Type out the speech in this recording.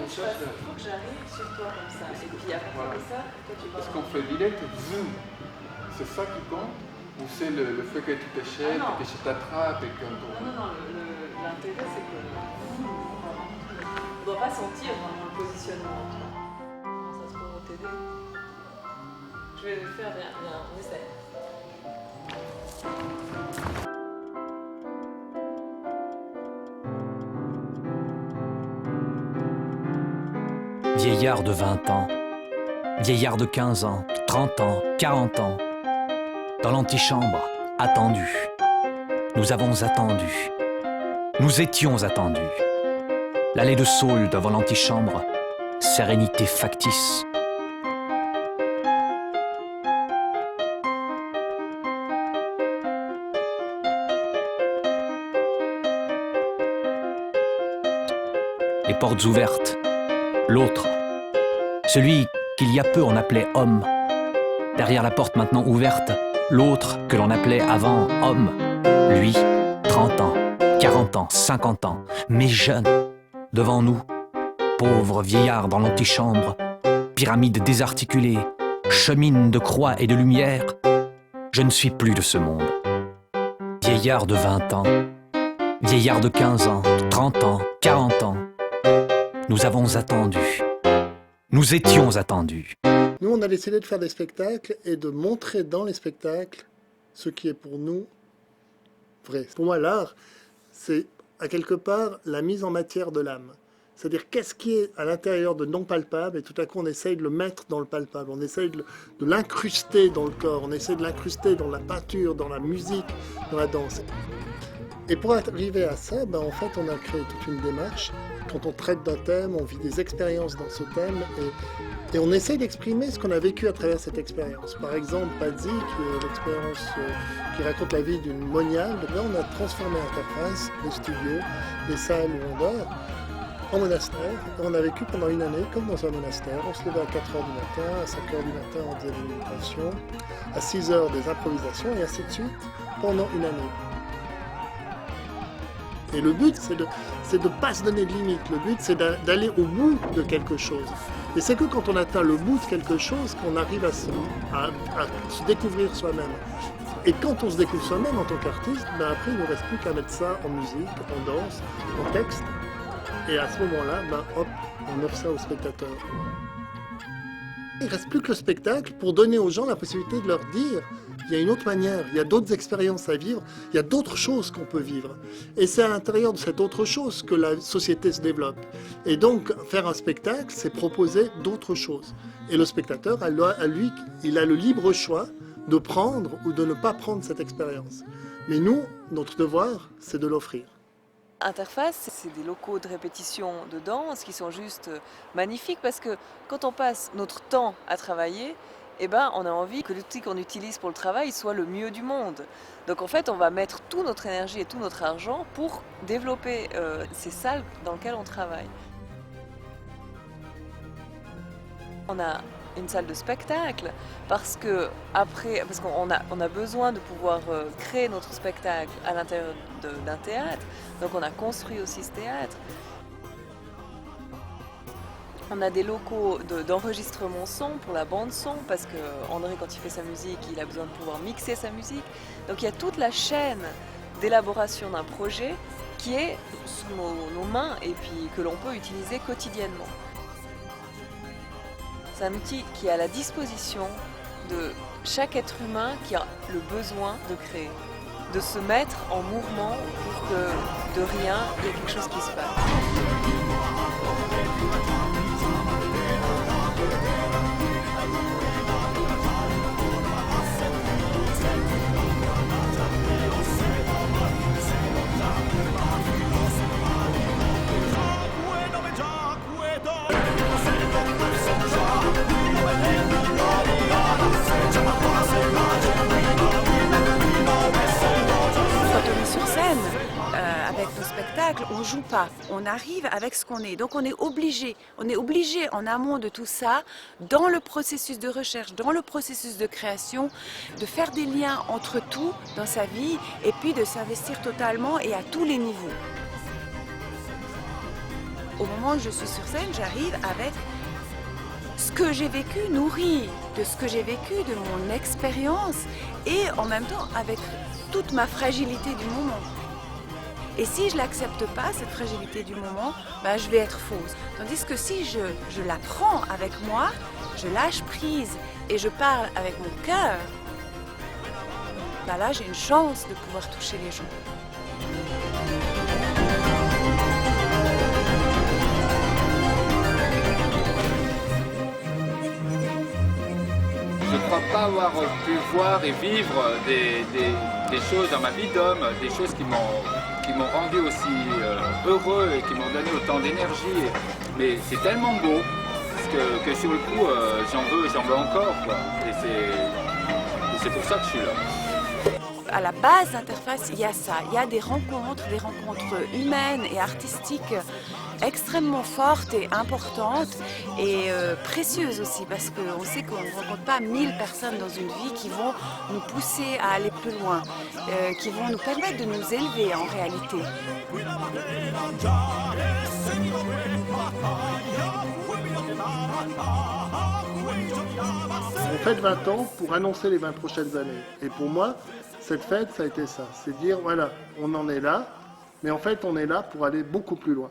il faut que j'arrive sur toi comme ça. Et puis à partir de ça, toi tu vas... Parce qu'on fait direct, zoom. C'est ça qui compte? Ou c'est le fait que tu t'échelles, que tu t'attrapes et qu'on tourne? Non, l'intérêt c'est que on ne doit pas sentir vraiment le positionnement. Comment ça se peut au TD? Je vais le faire, viens, on essaie. Vieillard de 20 ans, vieillard de 15 ans, 30 ans, 40 ans, dans l'antichambre, attendu. Nous avons attendu. Nous étions attendus. L'allée de Saule devant l'antichambre, sérénité factice. Les portes ouvertes. L'autre, celui qu'il y a peu on appelait homme. Derrière la porte maintenant ouverte, l'autre que l'on appelait avant homme. Lui, 30 ans, 40 ans, 50 ans, mais jeune. Devant nous, pauvre vieillard dans l'antichambre, pyramide désarticulée, chemine de croix et de lumière. Je ne suis plus de ce monde. Vieillard de 20 ans, vieillard de 15 ans, 30 ans, 40 ans. Nous avons attendu. Nous étions attendus. Nous, on a décidé de faire des spectacles et de montrer dans les spectacles ce qui est pour nous vrai. Pour moi, l'art, c'est à quelque part la mise en matière de l'âme. C'est-à-dire qu'est-ce qui est à l'intérieur de non palpable et tout à coup on essaye de le mettre dans le palpable, on essaye de l'incruster dans le corps, on essaye de l'incruster dans la peinture, dans la musique, dans la danse. Et pour arriver à ça, en fait, on a créé toute une démarche. Quand on traite d'un thème, on vit des expériences dans ce thème et on essaie d'exprimer ce qu'on a vécu à travers cette expérience. Par exemple, Pazzi, qui est l'expérience qui raconte la vie d'une moniale. Donc là, on a transformé Interface, les studios, les salles où on dort, en monastère. Et on a vécu pendant une année comme dans un monastère. On se levait à 4h du matin, à 5h du matin, on faisait des méditations, à 6h des improvisations et ainsi de suite pendant une année. Et le but, c'est de ne pas se donner de limite. Le but, c'est d'aller au bout de quelque chose. Et c'est que quand on atteint le bout de quelque chose qu'on arrive à se découvrir soi-même. Et quand on se découvre soi-même en tant qu'artiste, après, il ne nous reste plus qu'à mettre ça en musique, en danse, en texte. Et à ce moment-là, hop, on offre ça aux spectateurs. Il ne reste plus que le spectacle pour donner aux gens la possibilité de leur dire il y a une autre manière, il y a d'autres expériences à vivre, il y a d'autres choses qu'on peut vivre. Et c'est à l'intérieur de cette autre chose que la société se développe. Et donc, faire un spectacle, c'est proposer d'autres choses. Et le spectateur, lui, il a le libre choix de prendre ou de ne pas prendre cette expérience. Mais nous, notre devoir, c'est de l'offrir. Interface, c'est des locaux de répétition de danse qui sont juste magnifiques parce que quand on passe notre temps à travailler, on a envie que l'outil qu'on utilise pour le travail soit le mieux du monde. Donc en fait, on va mettre toute notre énergie et tout notre argent pour développer ces salles dans lesquelles on travaille. On a une salle de spectacle parce qu'on a besoin de pouvoir créer notre spectacle à l'intérieur d'un théâtre. Donc on a construit aussi ce théâtre. On a des locaux d'enregistrement son pour la bande son parce que André, quand il fait sa musique, il a besoin de pouvoir mixer sa musique. Donc il y a toute la chaîne d'élaboration d'un projet qui est sous nos mains et puis que l'on peut utiliser quotidiennement. C'est un outil qui est à la disposition de chaque être humain qui a le besoin de créer, de se mettre en mouvement pour que de rien, il y ait quelque chose qui se passe. Avec nos spectacles, on ne joue pas, on arrive avec ce qu'on est. Donc on est obligé en amont de tout ça, dans le processus de recherche, dans le processus de création, de faire des liens entre tout dans sa vie et puis de s'investir totalement et à tous les niveaux. au moment où je suis sur scène, j'arrive avec ce que j'ai vécu, nourri de ce que j'ai vécu, de mon expérience, et en même temps avec toute ma fragilité du moment. Et si je ne l'accepte pas, cette fragilité du moment, ben, je vais être fausse. Tandis que si je la prends avec moi, je lâche prise et je parle avec mon cœur, ben là j'ai une chance de pouvoir toucher les gens. Je ne crois pas avoir pu voir et vivre des choses dans ma vie d'homme, des choses qui m'ont rendu aussi heureux et qui m'ont donné autant d'énergie. Mais c'est tellement beau que sur le coup, j'en veux encore, quoi. Et c'est pour ça que je suis là. À la base d'Interface, il y a ça. Il y a des rencontres humaines et artistiques extrêmement fortes et importantes et précieuses aussi, parce qu'on sait qu'on ne rencontre pas 1000 personnes dans une vie qui vont nous pousser à aller plus loin, qui vont nous permettre de nous élever en réalité. On fête 20 ans pour annoncer les 20 prochaines années. Et pour moi, cette fête, ça a été ça. C'est dire, voilà, on en est là, mais en fait, on est là pour aller beaucoup plus loin.